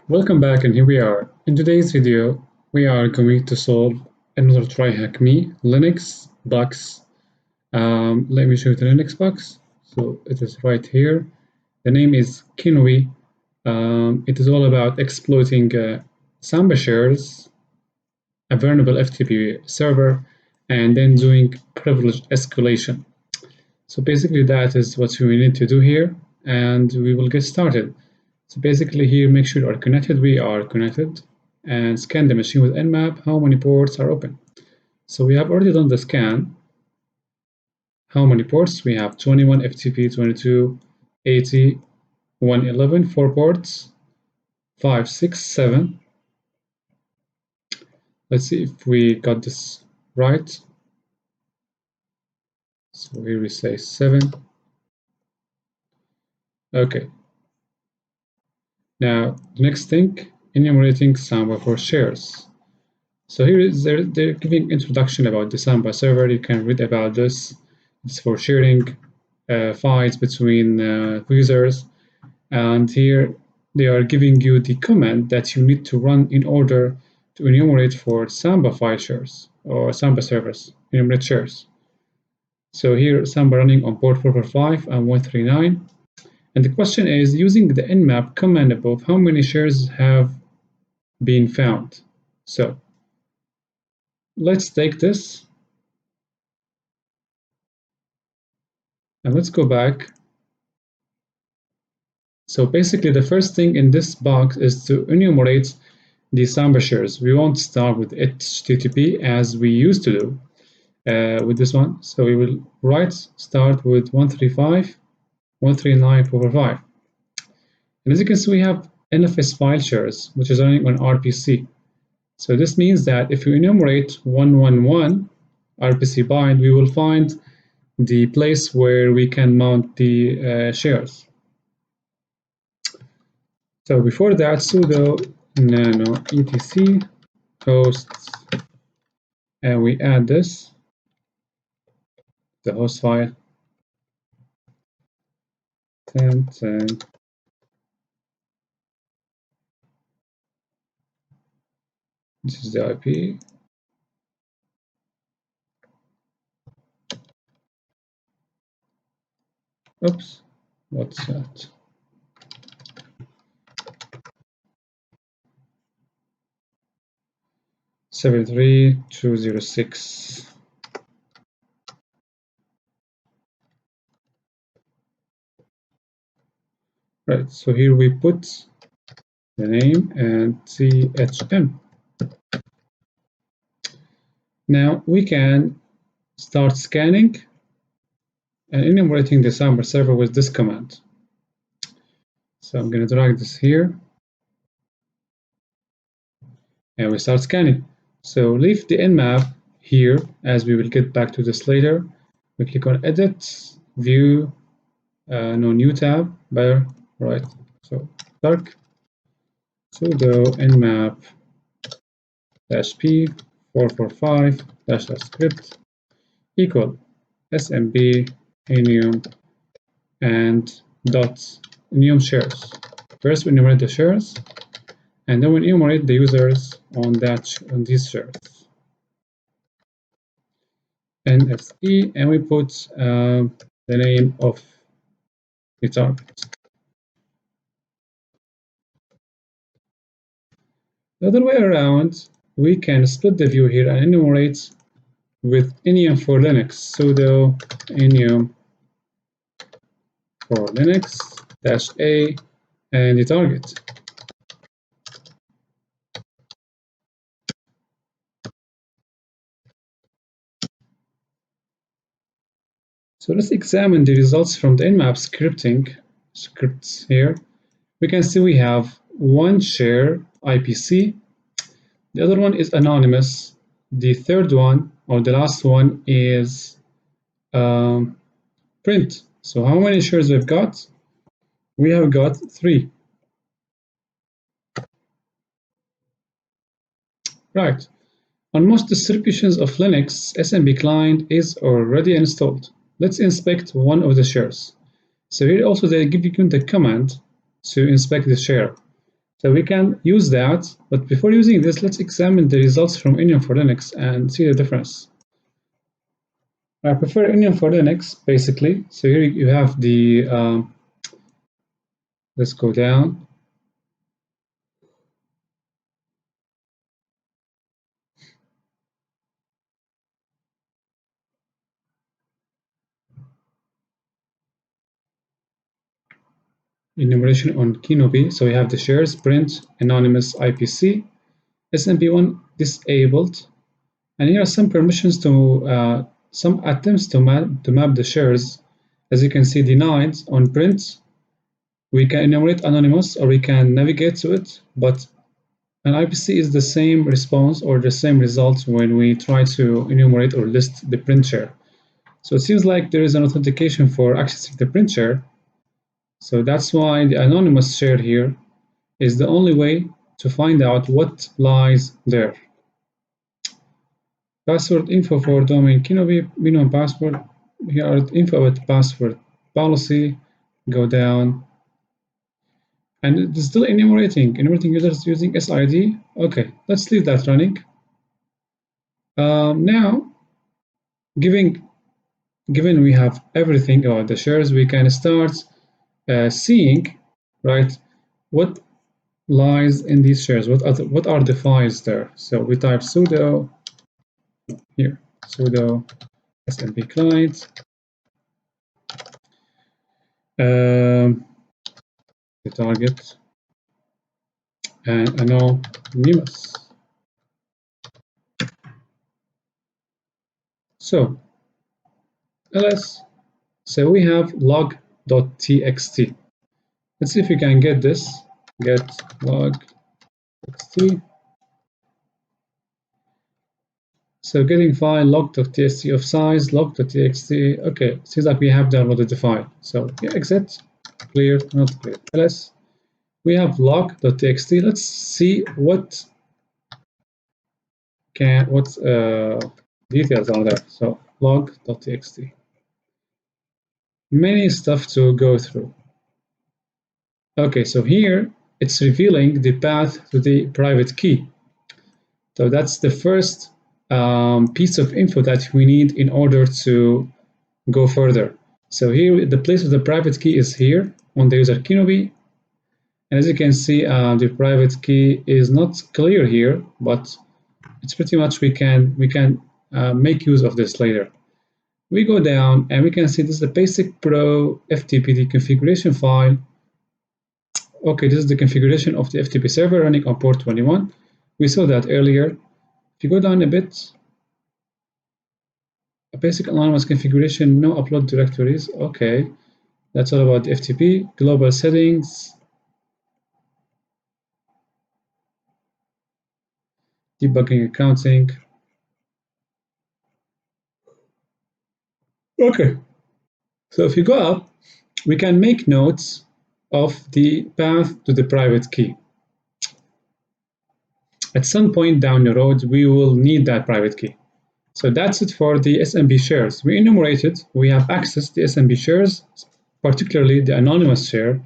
Welcome back, and here we are. In today's video, we are going to solve another TryHackMe Linux box. Let me show you the Linux box. So it is right here. The name is Kenobi. It is all about exploiting Samba shares, a vulnerable FTP server, and then doing privileged escalation. So basically that is what we need to do here, and we will get started. So basically here, make sure you are connected. We are connected, and scan the machine with Nmap. How many ports are open? So we have already done the scan. How many ports? We have 21 FTP, 22, 80, 111, 4 ports, 5, 6, 7. Let's see if we got this right. So here we say 7. Okay. Now, the next thing, enumerating Samba for shares. So here is they're giving introduction about the Samba server. You can read about this. It's for sharing files between users. And here they are giving you the command that you need to run in order to enumerate for Samba file shares or Samba servers, enumerate shares. So here Samba running on port 445 and 139. And the question is, using the nmap command above, how many shares have been found? So let's take this and let's go back. So basically the first thing in this box is to enumerate the Samba shares. We won't start with HTTP as we used to do with this one. So we will start with 135, 139.445. And as you can see, we have NFS file shares, which is running on RPC. So this means that if you enumerate 111 RPC bind, we will find the place where we can mount the shares. So before that, sudo nano etc hosts, and we add this, the host file, 1010. This is the IP. Oops, what's that? (73.206). Right, so here we put the name and CHM. Now we can start scanning and enumerating the Samba server with this command. So I'm going to drag this here, and we start scanning. So leave the nmap here, as we will get back to this later. We click on Edit, View, no new tab, better, right? So dark, sudo nmap -p 445 script equal smb enum and dot enum shares. First we enumerate the shares, and then we enumerate the users on these shares. NSE, and we put the name of the target. The other way around, we can split the view here and enumerate with enum for Linux, sudo enum for Linux -a and the target. So let's examine the results from the nmap scripts here. We can see we have one share IPC, the other one is anonymous, the third one or the last one is print. So how many shares we've got? We have got 3. Right. On most distributions of Linux, SMB client is already installed. Let's inspect one of the shares. So here also they give you the command to inspect the share. So we can use that, but before using this, let's examine the results from Onion for Linux and see the difference. I prefer Onion for Linux, basically. So here you have the, let's go down. Enumeration on Kenobi. So we have the shares, print, anonymous IPC, SMP1 disabled, and here are some permissions to some attempts to map the shares. As you can see, denied on print. We can enumerate anonymous or we can navigate to it, but an IPC is the same response or the same results when we try to enumerate or list the print share. So it seems like there is an authentication for accessing the print share. So that's why the anonymous share here is the only way to find out what lies there. Password info for domain Kenobi, minimum password. Here are info about password policy. Go down. And it's still enumerating users using SID. Okay, let's leave that running. Now, given we have everything about the shares, we can start seeing, right, what lies in these shares. What are the files there? So we type sudo here, sudo smb client, the target, and anonymous. So ls. So we have log.txt. Let's see if we can get this. Get log.txt. So getting file log.txt of size, log.txt. Okay, seems like we have downloaded the file. So yeah, exit, clear, not clear. ls. We have log.txt. Let's see what details are there. So log.txt. Many stuff to go through. Okay, so here it's revealing the path to the private key. So that's the first piece of info that we need in order to go further. So here, the place of the private key is here on the user Kenobi. And as you can see, the private key is not clear here, but it's pretty much we can make use of this later. We go down and we can see this is the basic ProFTPD configuration file. Okay, this is the configuration of the FTP server running on port 21. We saw that earlier. If you go down a bit, a basic anonymous configuration, no upload directories. Okay, that's all about the FTP. Global settings, debugging accounting. Okay, so if you go up, we can make notes of the path to the private key. At some point down the road, we will need that private key. So that's it for the SMB shares. We enumerated, we have access to SMB shares, particularly the anonymous share,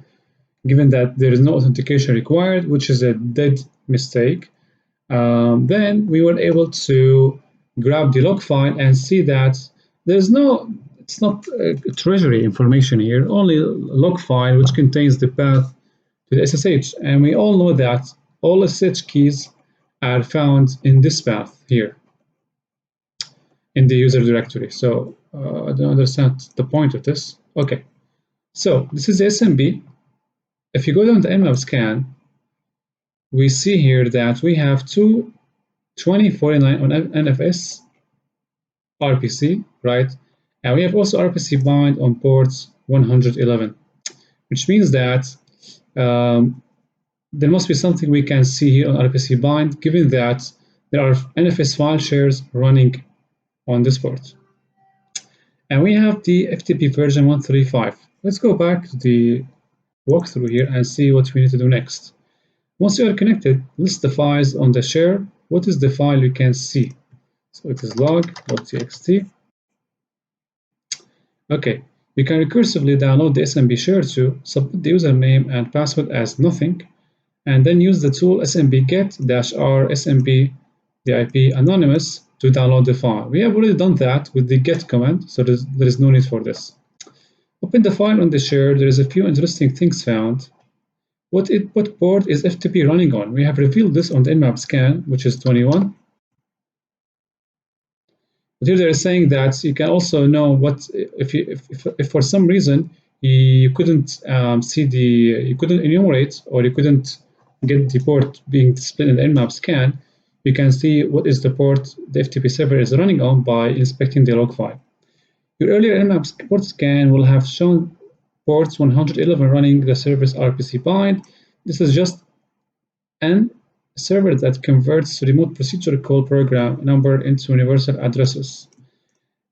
given that there is no authentication required, which is a dead mistake. Then we were able to grab the log file and see that it's not treasury information here, only a log file which contains the path to the SSH. And we all know that all SSH keys are found in this path here in the user directory. So I don't understand the point of this. Okay, so this is the SMB. If you go down the nmap scan, we see here that we have 2049 on NFS RPC, right? And we have also RPC bind on ports 111, which means that there must be something we can see here on RPC bind, given that there are NFS file shares running on this port. And we have the FTP version 135. Let's go back to the walkthrough here and see what we need to do next. Once you are connected, list the files on the share. What is the file you can see? So it is log.txt. Okay, you can recursively download the SMB share to submit the username and password as nothing, and then use the tool smb get-r smb the IP anonymous to download the file. We have already done that with the get command, so there is no need for this. Open the file on the share. There is a few interesting things found. What port is FTP running on? We have revealed this on the nmap scan, which is 21. But here they're saying that you can also know what if for some reason you couldn't you couldn't enumerate, or you couldn't get the port being displayed in the nmap scan, you can see what is the port the FTP server is running on by inspecting the log file. Your earlier nmap port scan will have shown ports 111 running the service RPC bind. This is just an server that converts remote procedure call program number into universal addresses.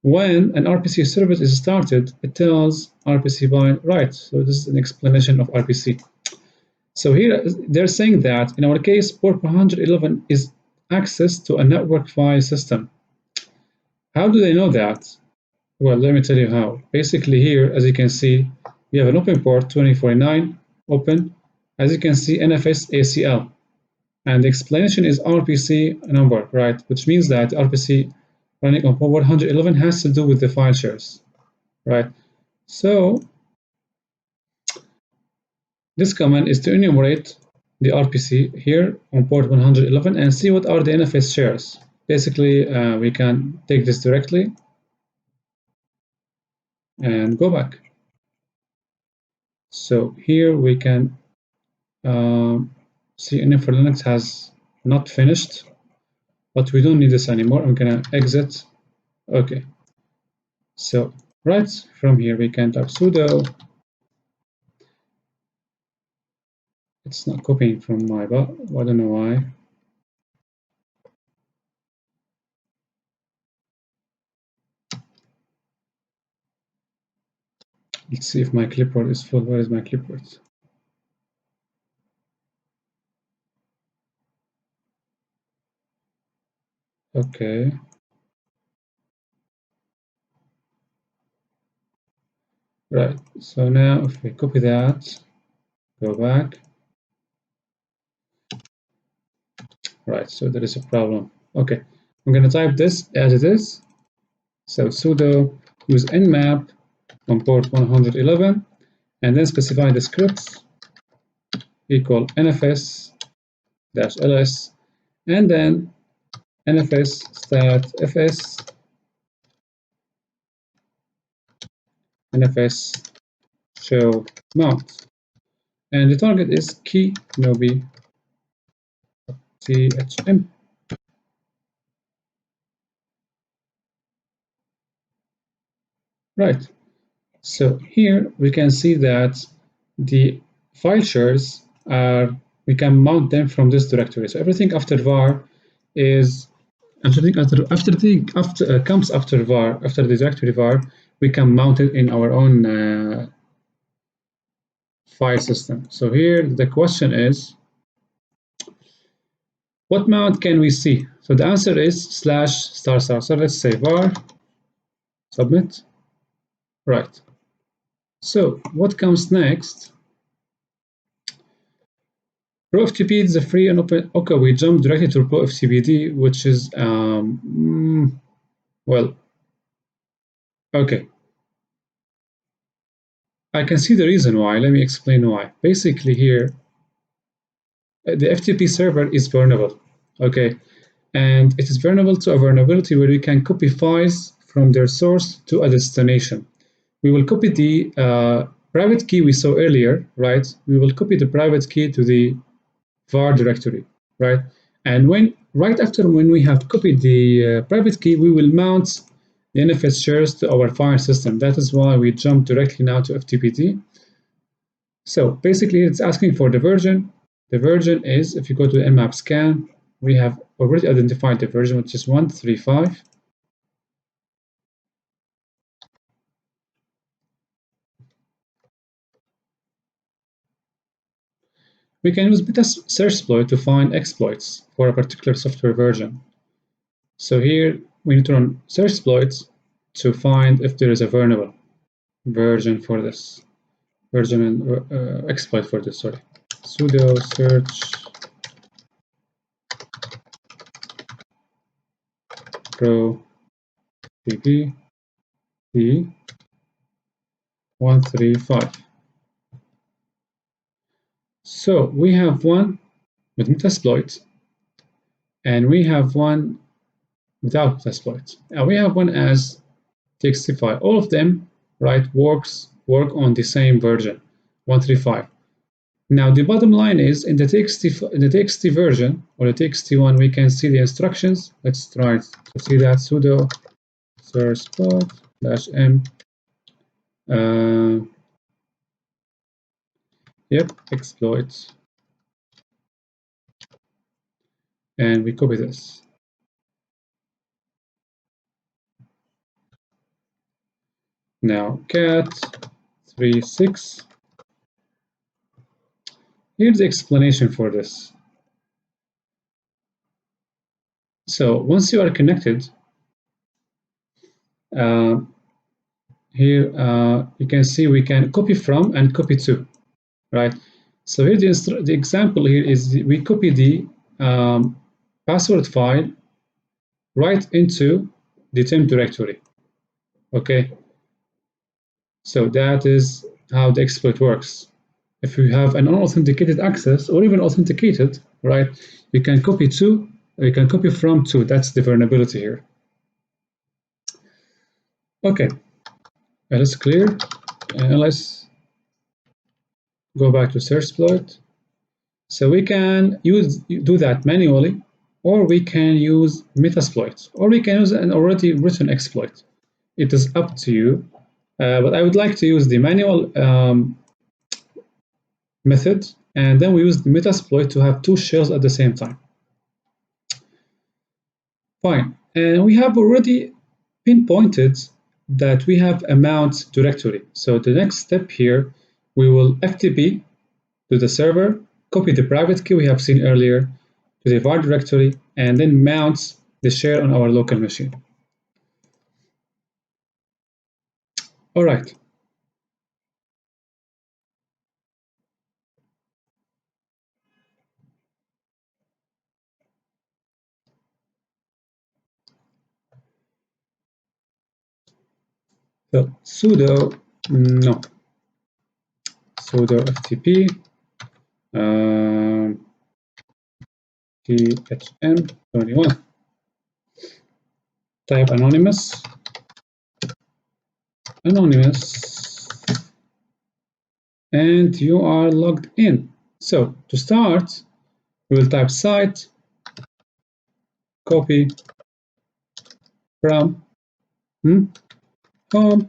When an RPC service is started, it tells RPC bind right. So this is an explanation of RPC. So here they're saying that in our case, port 111 is access to a network file system. How do they know that? Well, let me tell you how. Basically here, as you can see, we have an open port 2049 open. As you can see, NFS ACL. And the explanation is RPC number, right? Which means that RPC running on port 111 has to do with the file shares, right? So this command is to enumerate the RPC here on port 111 and see what are the NFS shares. Basically, we can take this directly and go back. So here we can see NF for Linux has not finished, but we don't need this anymore. I'm gonna exit. Okay. So right from here we can type sudo. It's not copying from my bot. I don't know why. Let's see if my clipboard is full. Where is my clipboard? Okay. Right. So now if we copy that, go back. Right. So there is a problem. Okay. I'm going to type this as it is. So sudo use nmap on port 111 and then specify the scripts equal nfs -ls and then nfs stat fs nfs show mount, and the target is Kenobi thm. Right. So here we can see that the file shares are, we can mount them from this directory. So everything after var is comes after var, after the directory var, we can mount it in our own file system. So here the question is, what mount can we see? So the answer is /**. So let's say var submit. Right. So what comes next? ProFTPD is a free and open. Okay, we jump directly to ProFTPD, which is well, okay. I can see the reason why. Let me explain why. Basically here, the FTP server is vulnerable, okay? And it is vulnerable to a vulnerability where we can copy files from their source to a destination. We will copy the private key we saw earlier, right? We will copy the private key to the var directory, right? And right after when we have copied the private key, we will mount the NFS shares to our file system. That is why we jump directly now to FTPD. So basically, it's asking for the version. The version is, if you go to the nmap scan, we have already identified the version, which is 135. We can use Metasploit to find exploits for a particular software version. So here we need to run searchsploit to find if there is a vulnerable version for this, version and exploit for this, sorry. sudo search ProFTPD 135. So we have one with Metasploit, and we have one without Metasploit. And we have one as TXT file. All of them, right, work on the same version, 135. Now the bottom line is in the TXT version or the TXT one, we can see the instructions. Let's try to see that sudo search spot -m. Yep, exploit, and we copy this. Now cat 36. Here's the explanation for this. So once you are connected, here you can see we can copy from and copy to, right? So here the example here is we copy the password file right into the temp directory. Okay, so that is how the exploit works. If you have an unauthenticated access or even authenticated, right, you can copy to, or you can copy from to. That's the vulnerability here. Okay, that is clear. And let's go back to search exploit. So we can do that manually, or we can use Metasploit, or we can use an already written exploit. It is up to you, but I would like to use the manual method, and then we use the Metasploit to have two shells at the same time. Fine, and we have already pinpointed that we have a mount directory. So the next step here, we will FTP to the server, copy the private key we have seen earlier to the var directory, and then mount the share on our local machine. All right. So sudo ftp thm21, type anonymous, and you are logged in. So to start, we will type site, copy from home,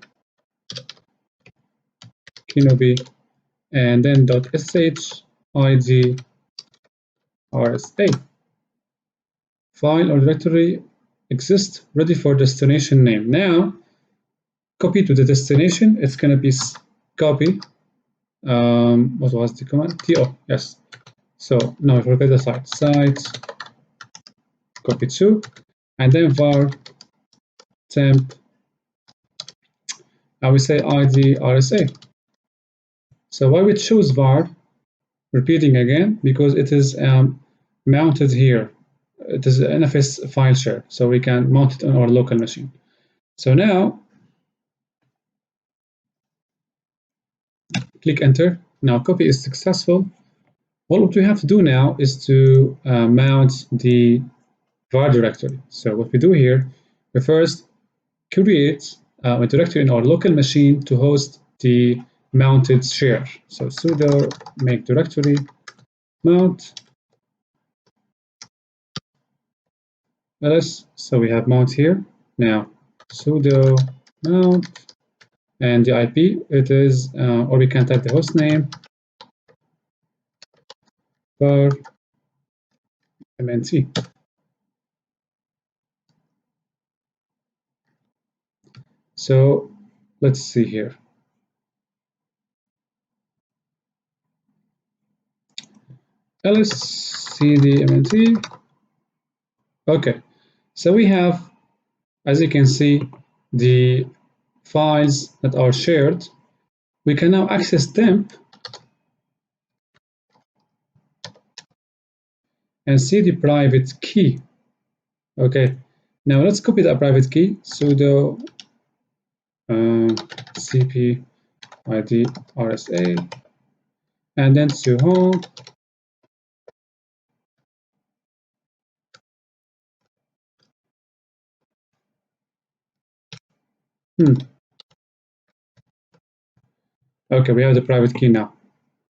Kenobi, and then .sh id rsa. File or directory exists, ready for destination name. Now, copy to the destination. It's going to be copy. What was the command? To, yes. So now we forget the site copy to, and then var temp. I will say id rsa. So why we choose var, repeating again, because it is mounted here. It is an NFS file share, so we can mount it on our local machine. So now, click enter. Now copy is successful. What we have to do now is to mount the var directory. So what we do here, we first create a directory in our local machine to host the mounted share. So sudo make directory mount ls. So we have mount here. Now sudo mount, and the IP, it is, or we can type the host name var mnt. So let's see here. ls cdmnt. Okay, so we have, as you can see, the files that are shared. We can now access temp and see the private key. Okay, now let's copy that private key, sudo cp id rsa, and then sudo. Okay, we have the private key now.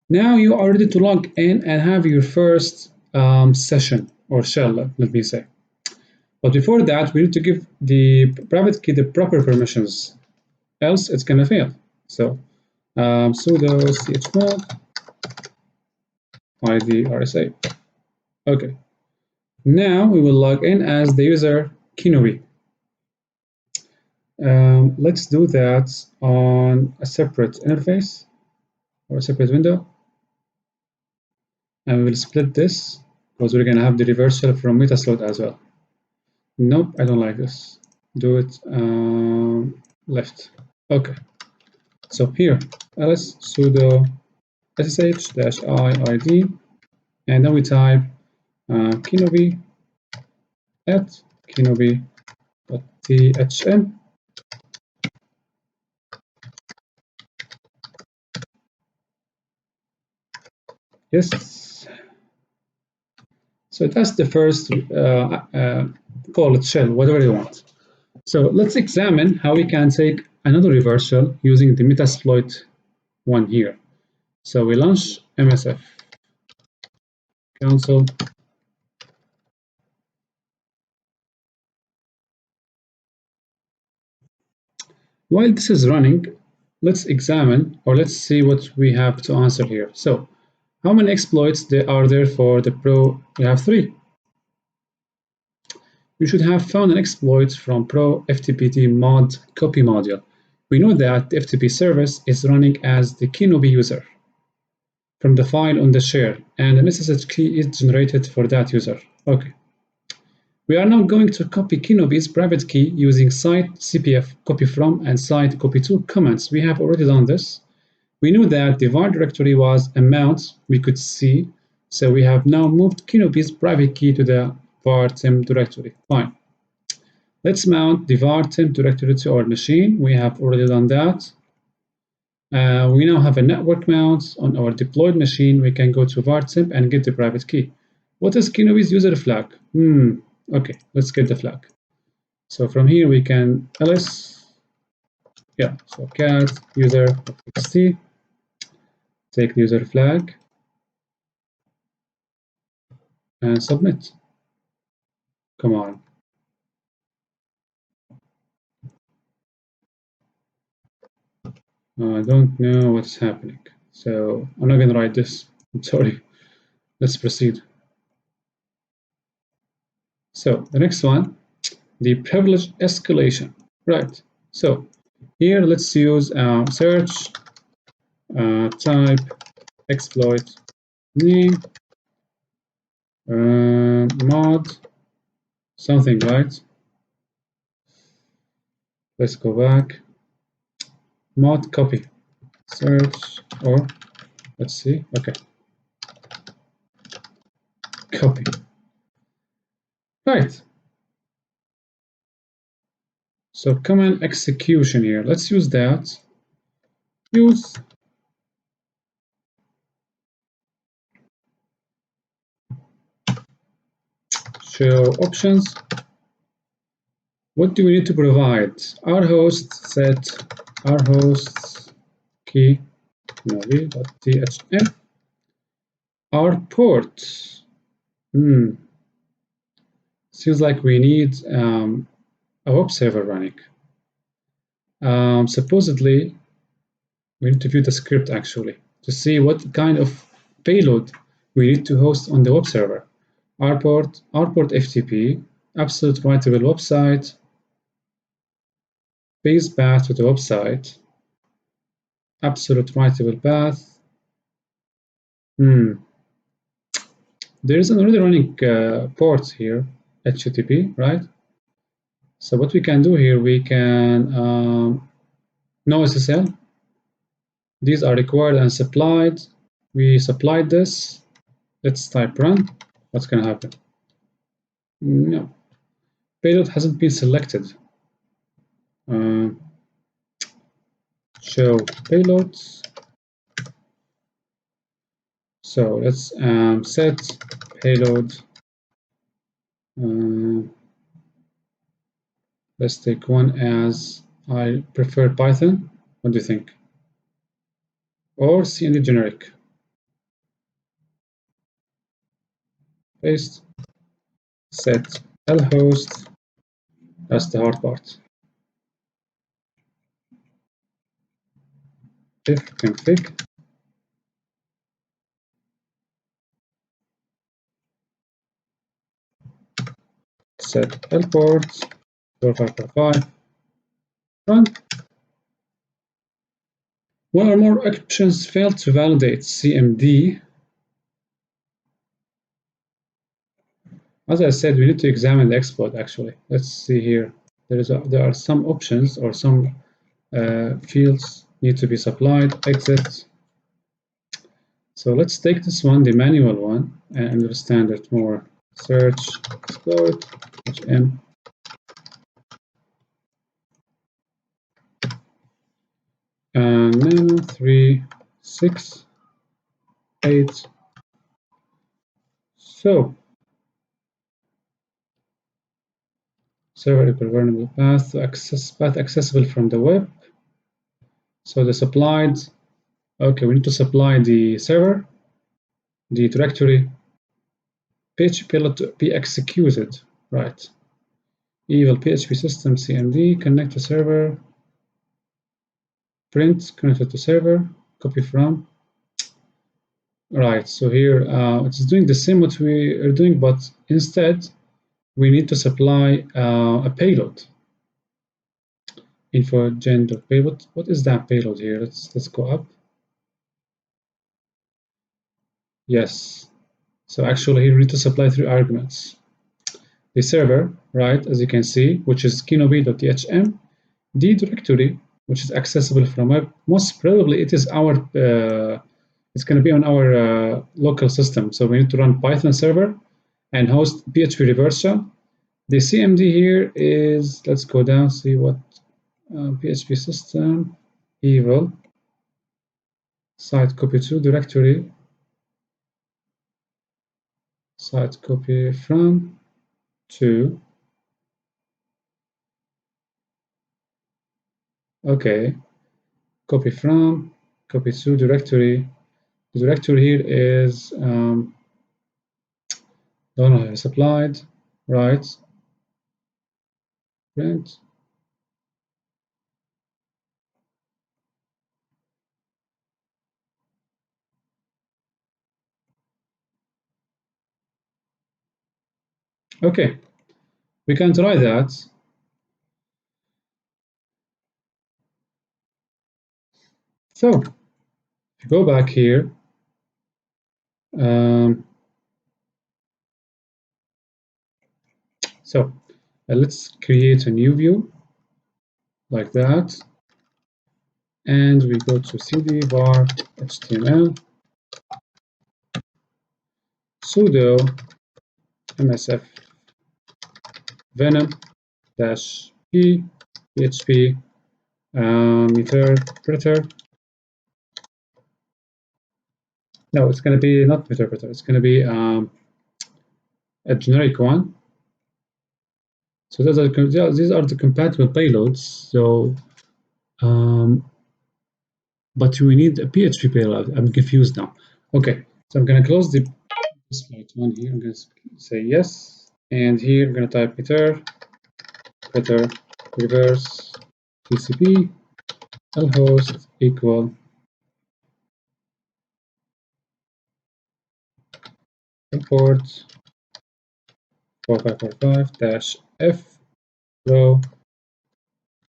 Now you are ready to log in and have your first session or shell, let me say. But before that, we need to give the private key the proper permissions, else it's gonna fail. So sudo chmod id rsa. Okay. Now we will log in as the user Kenobi. Let's do that on a separate interface or a separate window. And we will split this because we're going to have the reversal from Metasploit as well. Nope, I don't like this. Do it left. Okay. So here, ls sudo ssh-i-id, and then we type Kenobi at kenobi.thm. Yes. So that's the first, call it shell, whatever you want. So let's examine how we can take another reversal using the Metasploit one here. So we launch MSF console. While this is running, let's examine, or let's see what we have to answer here. So how many exploits are there for the Pro? We have 3. You should have found an exploit from ProFTPD mod copy module. We know that the FTP service is running as the Kenobi user from the file on the share, and an SSH key is generated for that user. Okay. We are now going to copy Kenobi's private key using site cpf copy from and site copy to commands. We have already done this. We knew that the var directory was a mount we could see, so we have now moved Kenobi's private key to the var temp directory. Fine. Let's mount the var temp directory to our machine. We have already done that. We now have a network mount on our deployed machine. We can go to var temp and get the private key. What is Kenobi's user flag? Okay, let's get the flag. So from here we can ls, so cat user txt, take the user flag and submit. Come on. I don't know what's happening, so I'm not gonna write this. I'm sorry. Let's proceed. So the next one, the privilege escalation. Right. So here let's use search type exploit name mod something, right? Let's go back. Mod copy search, or let's see. Okay, copy. Right. So command execution here. Let's use that. Use show options. What do we need to provide? Our host set our hosts key kenobi.thm. Our port. Seems like we need a web server running. Supposedly, we need to view the script actually to see what kind of payload we need to host on the web server. Our port FTP, absolute writable website, base path to the website, absolute writable path. There is an already running port here, HTTP, right? So what we can do here, we can no SSL. These are required and supplied. We supplied this. Let's type run. What's going to happen? No, payload hasn't been selected. Show payloads. So let's set payload. Let's take one as I prefer Python. What do you think? Or CND generic. Paste. Set lhost. That's the hard part. If config. Set lport 4545. Run. One or more options failed to validate CMD. As I said, we need to examine the exploit actually. Let's see here. There are some options or some fields need to be supplied. Exit. So let's take this one, the manual one, and understand it more. Search exploit HM. And nano 3, 6, 8. So server equal vulnerable path to path accessible from the web. So the supplied, okay, we need to supply the server, the directory, PHP payload to be executed, right? Evil PHP system CMD, connect to server, print, connected to server, copy from. Right, so here it's doing the same what we are doing, but instead we need to supply a payload. Info.gen.payload. What is that payload here? Let's go up. Yes. So actually here we need to supply 3 arguments. The server, right, as you can see, which is kenobi.thm, the directory, which is accessible from web. Most probably it is our it's going to be on our local system. So we need to run Python server and host PHP reverse shell. The CMD here is, let's go down, see what PHP system, evil, site copy to directory, site copy from to, okay, copy from, copy to directory. The directory here is, don't know, supplied, right, print. Okay, we can try that. So, if you go back here, so let's create a new view like that, and we go to cd var html sudo msf venom dash p php interpreter. No, it's going to be not interpreter. It's going to be a generic one. So these are the compatible payloads. So, but we need a PHP payload. I'm confused now. Okay, so I'm going to close the Metasploit one here. I'm going to say yes, and here I'm going to type preter reverse TCP lhost equal import 4545-f row,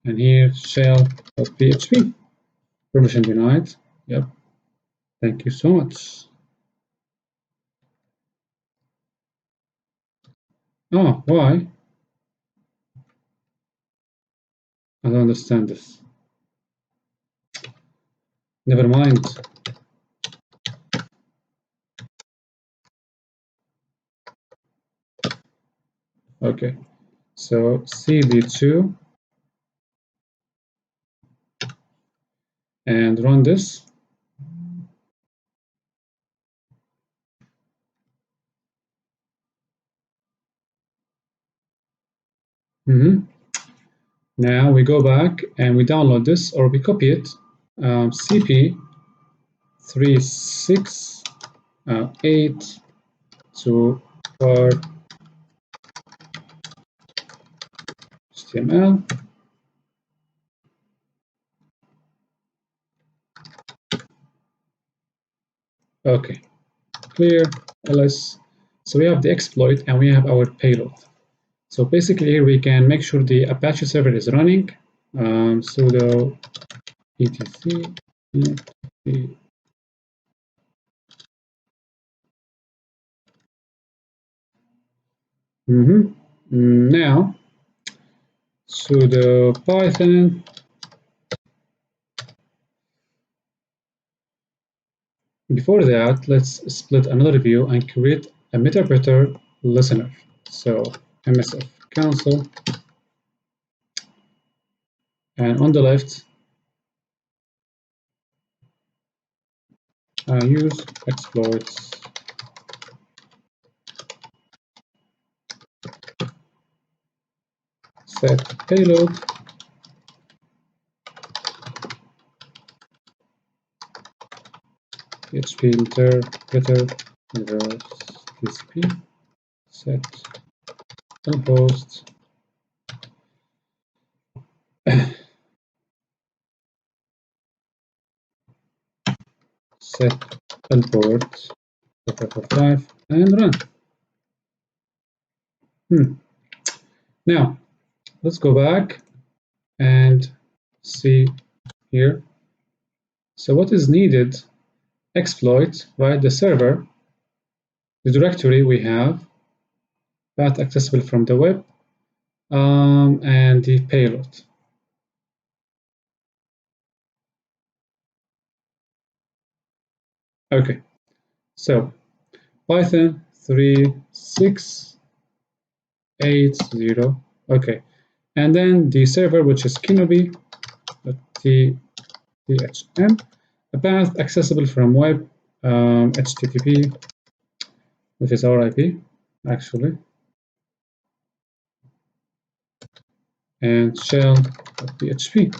and here shell.php. Permission denied. Yep. Thank you so much. Oh, why? I don't understand this. Never mind. Okay, so cd2 and run this. Now we go back and we download this, or we copy it, cp36 to var HTML. Okay, clear ls. So we have the exploit and we have our payload. So basically here we can make sure the Apache server is running. Sudo etc Now sudo python Before that, let's split another view and create a Meterpreter listener. So msf console, and on the left, use exploits, set payload, PHP interpreter reverse TCP, set host, set port 545, and run. Now let's go back and see here. So what is needed? Exploit, right? The server, the directory we have, path accessible from the web, and the payload. Okay, so Python 3680. Okay, and then the server, which is Kenobi, THM, a path accessible from web, HTTP, which is our IP actually, and shell.php.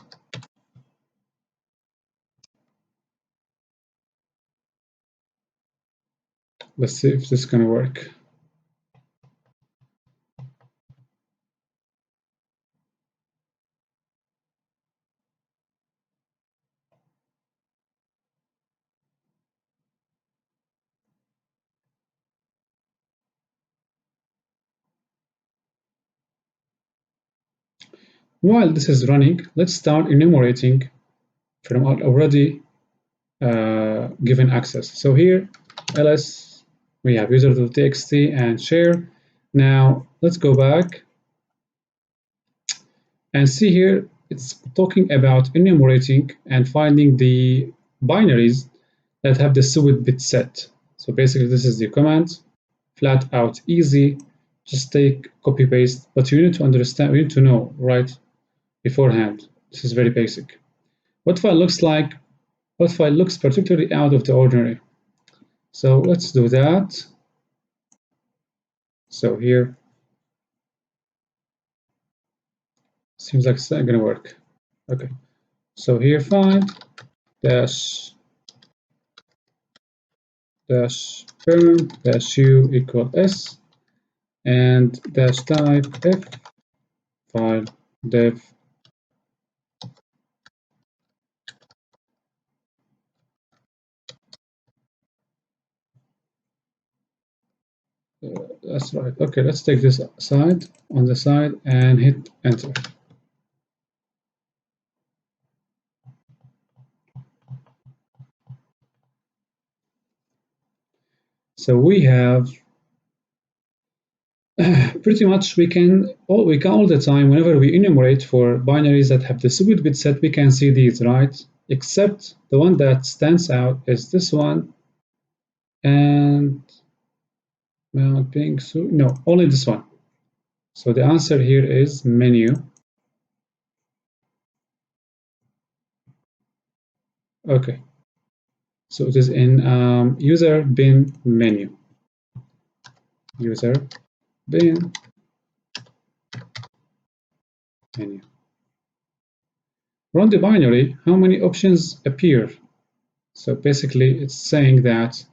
Let's see if this is going to work. While this is running, let's start enumerating from our already given access. So here, ls, we have user.txt and share. Now let's go back and see here, it's talking about enumerating and finding the binaries that have the SUID bit set. So basically this is the command, flat out easy, just take copy paste, but you need to understand, you need to know right beforehand. This is very basic. What file looks like, what file looks particularly out of the ordinary. So let's do that. So here, seems like it's not gonna work. Okay, so here find dash parent dash u equal s and dash type f file dev. That's right. Okay, let's take this side on the side and hit enter. So we have pretty much we can all the time, whenever we enumerate for binaries that have the SUID bit set, we can see these, right? Except the one that stands out is this one, and well, being so no, only this one. So the answer here is menu. Okay, so it is in user bin menu. User bin menu. Run the binary, how many options appear? So basically it's saying that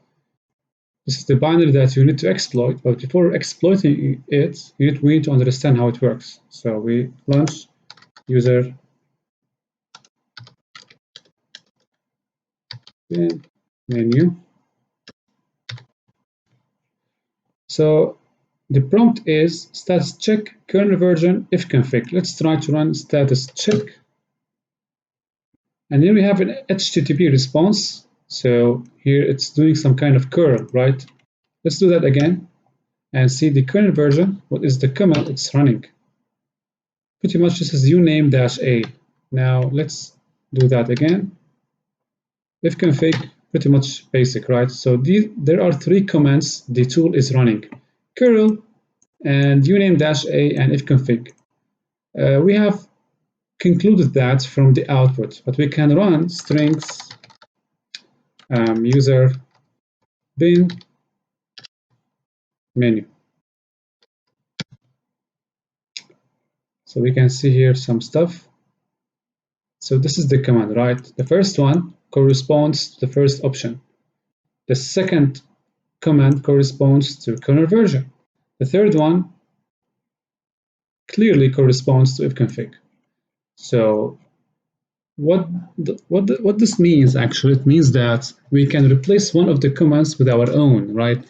this is the binary that you need to exploit, but before exploiting it, we need to understand how it works. So we launch user bin menu. So the prompt is status check kernel version if config. Let's try to run status check. And here we have an HTTP response. So here it's doing some kind of curl, right? Let's do that again and see the kernel version. What is the command it's running? Pretty much this is uname-a. Now let's do that again. If config, pretty much basic, right? So there are three commands the tool is running: curl and uname-a and if config. We have concluded that from the output, but we can run strings user bin menu. So we can see here some stuff. So this is the command, right? The first one corresponds to the first option. The second command corresponds to kernel version. The third one clearly corresponds to ifconfig. So what this means actually, it means that we can replace one of the commands with our own, right?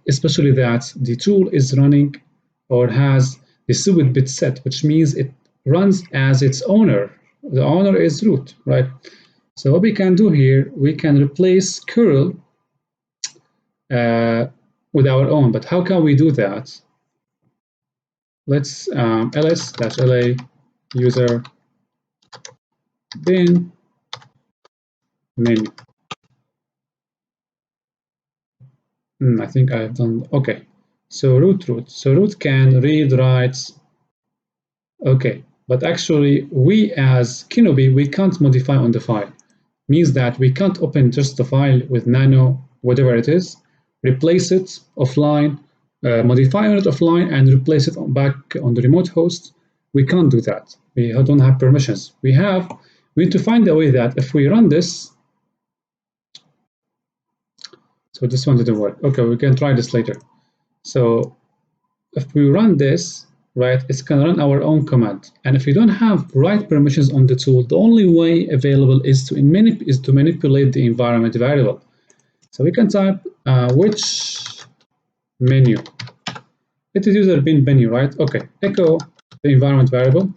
Especially that the tool is running or has the SUID bit set, which means it runs as its owner. The owner is root, right? So what we can do here, we can replace curl with our own. But how can we do that? Let's ls-la user bin menu. I think I've done, okay. So root. So root can read, write, okay. But actually, we as Kenobi, we can't modify on the file. Means that we can't open just the file with nano, whatever it is, replace it offline, modify on it offline, and replace it back on the remote host. We can't do that. We don't have permissions. We need to find a way that if we run this, so this one didn't work. Okay, we can try this later. So if we run this, right, it's gonna run our own command. And if we don't have right permissions on the tool, the only way available is to manipulate the environment variable. So we can type which menu. It is user bin menu, right? Okay, echo the environment variable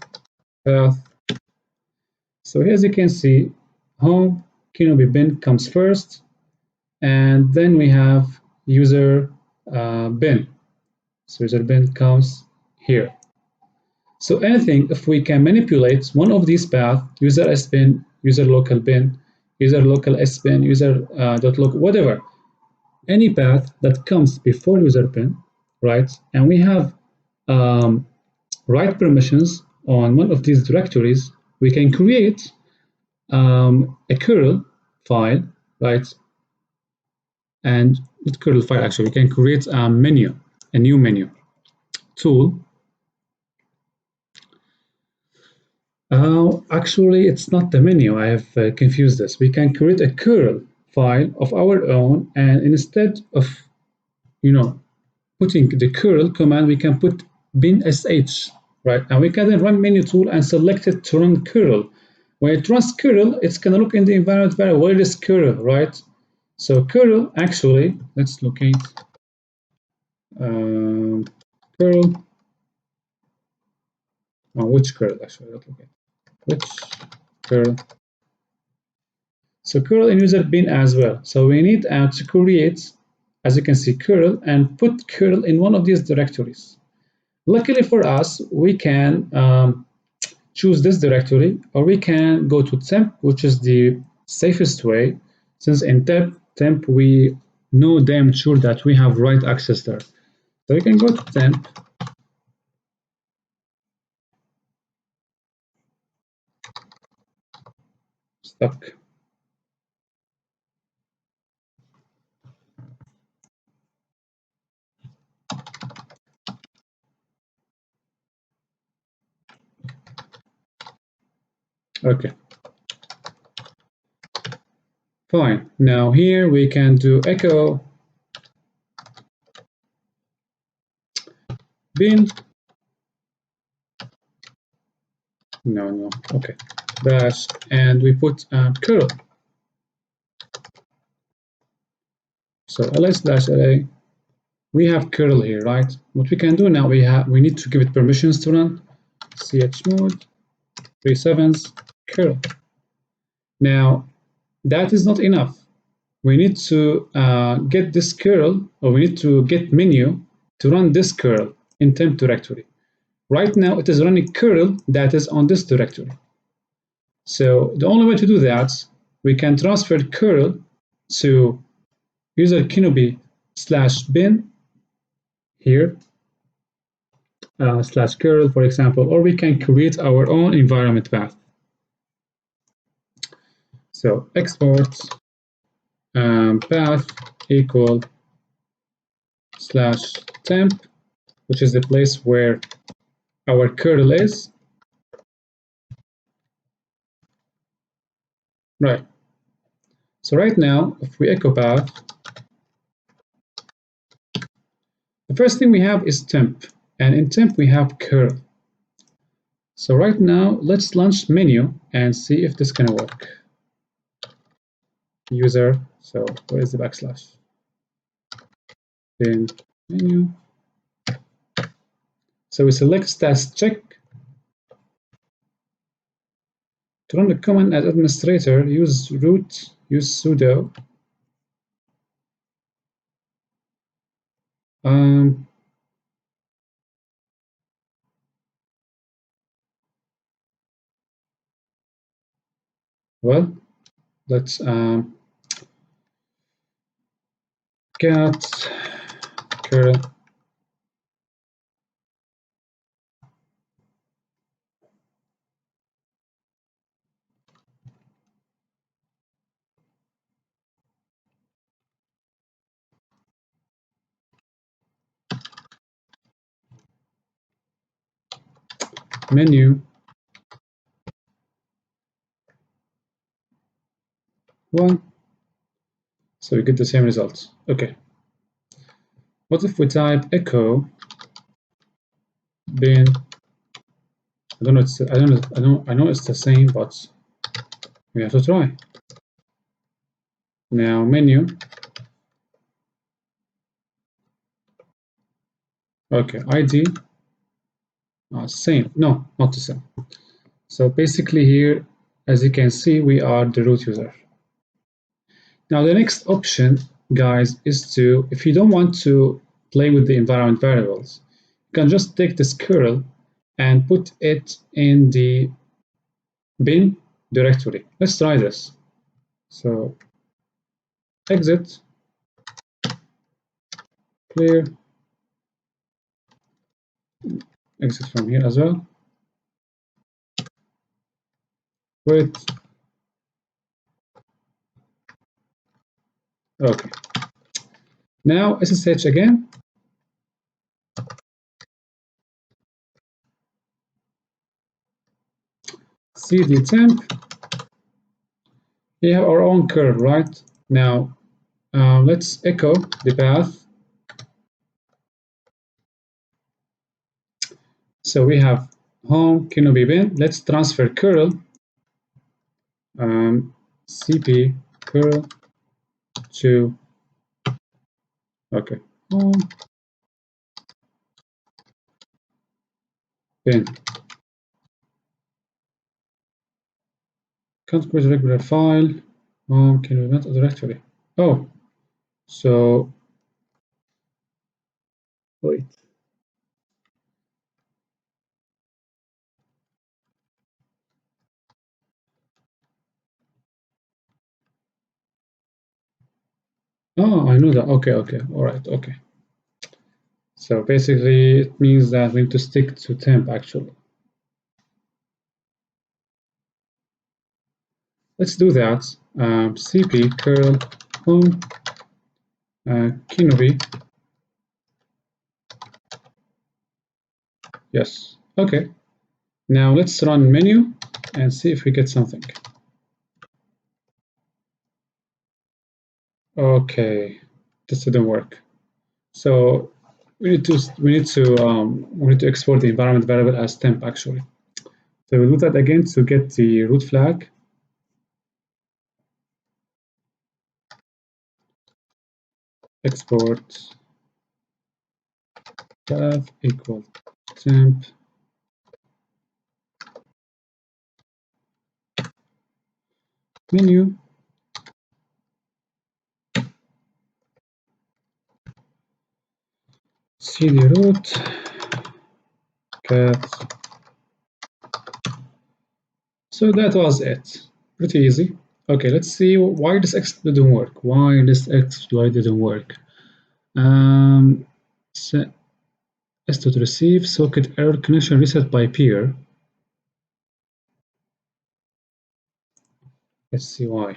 path. So here, as you can see, home Kenobi bin comes first, and then we have user bin. So user bin comes here. So anything, if we can manipulate one of these paths, user s bin, user local bin, user local s bin, user dot local, whatever, any path that comes before user bin, right? And we have right permissions on one of these directories, we can create a curl file, right? And not curl file, actually, we can create a menu, a new menu tool. Actually, it's not the menu. I have confused this. We can create a curl file of our own, and instead of, putting the curl command, we can put bin sh, right? And we can then run menu tool and select it to run curl. When it runs curl, it's gonna look in the environment variable, where is curl, right? So curl, actually, let's locate curl. Which curl, actually, let's locate which curl. So curl in user bin as well. So we need to create, as you can see, curl and put curl in one of these directories. Luckily for us, we can choose this directory, or we can go to temp, which is the safest way, since in temp we know damn sure that we have right access there. So we can go to temp stuck. Okay. Fine. Now here we can do echo bin. No. Okay. Bash, and we put curl. So ls-la. We have curl here, right? What we can do now, we need to give it permissions to run. Chmod 37 curl. Now that is not enough. We need to get this curl, or we need to get menu to run this curl in temp directory. Right now it is running curl that is on this directory. So the only way to do that, we can transfer curl to user Kenobi /bin here, /curl, for example, or we can create our own environment path. So export path equal /temp, which is the place where our curl is. Right. So right now, if we echo path, the first thing we have is temp, and in temp we have curl. So right now, let's launch menu and see if this can work. User, so where is the backslash? Then menu. So we select status check. To run the command as administrator, use root, use sudo. Well, let's get curl menu 1. So we get the same results. Okay. What if we type echo bin? I don't know. I know it's the same, but we have to try. Now menu. Okay, ID. Same. No, not the same. So basically here, as you can see, we are the root user. Now the next option, guys, is to, if you don't want to play with the environment variables, you can just take this curl and put it in the bin directory. Let's try this. So exit, clear, exit from here as well. Wait. Okay. Now SSH again. CD temp. We have our own curl, right? Now let's echo the path. So we have home Kenobi bin. Let's transfer curl cp curl to home bin. Can't create a regular file. Home Kenobi bin directory. Oh, so wait. Oh, I know that. Okay. All right. Okay. So basically, it means that we need to stick to temp actually. let's do that. Cp curl home Kenobi. Yes. Okay. Now let's run menu and see if we get something. Okay, this didn't work. So we need to export the environment variable as temp actually. So we'll do that again to get the root flag. Export path equal temp. Menu. cd root cat. So that was it. Pretty easy. Okay, let's see why this exploit didn't work. Why this exploit didn't work? Set to receive socket error connection reset by peer. Let's see why.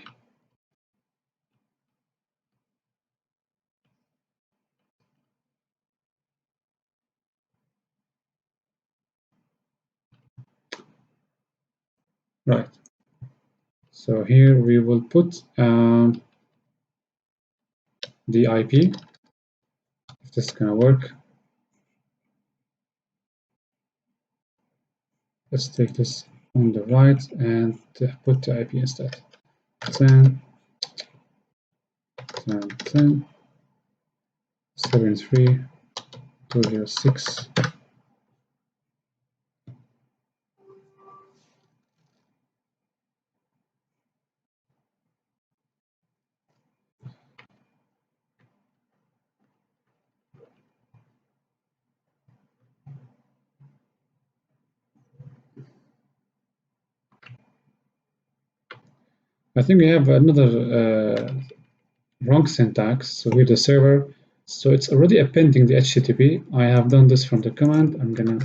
Right. So here we will put the IP, if this is gonna work. Let's take this on the right and put the IP instead. 10, 10, 10, 73, 206. I think we have another wrong syntax. So here the server, so it's already appending the HTTP. I have done this from the command. I'm gonna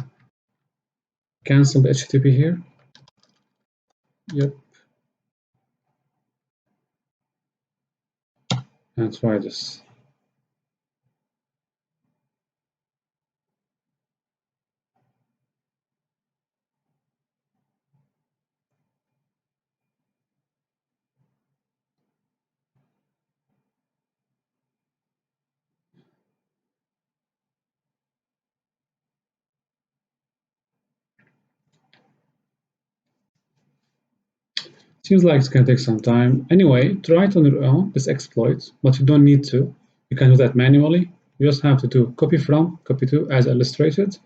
cancel the HTTP here. Yep. And try this. Seems like it's gonna take some time. Anyway, try it on your own, this exploit, but you don't need to. You can do that manually. You just have to do copy from, copy to as illustrated.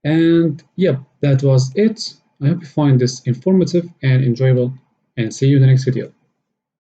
And yep, that was it. I hope you find this informative and enjoyable, and see you in the next video.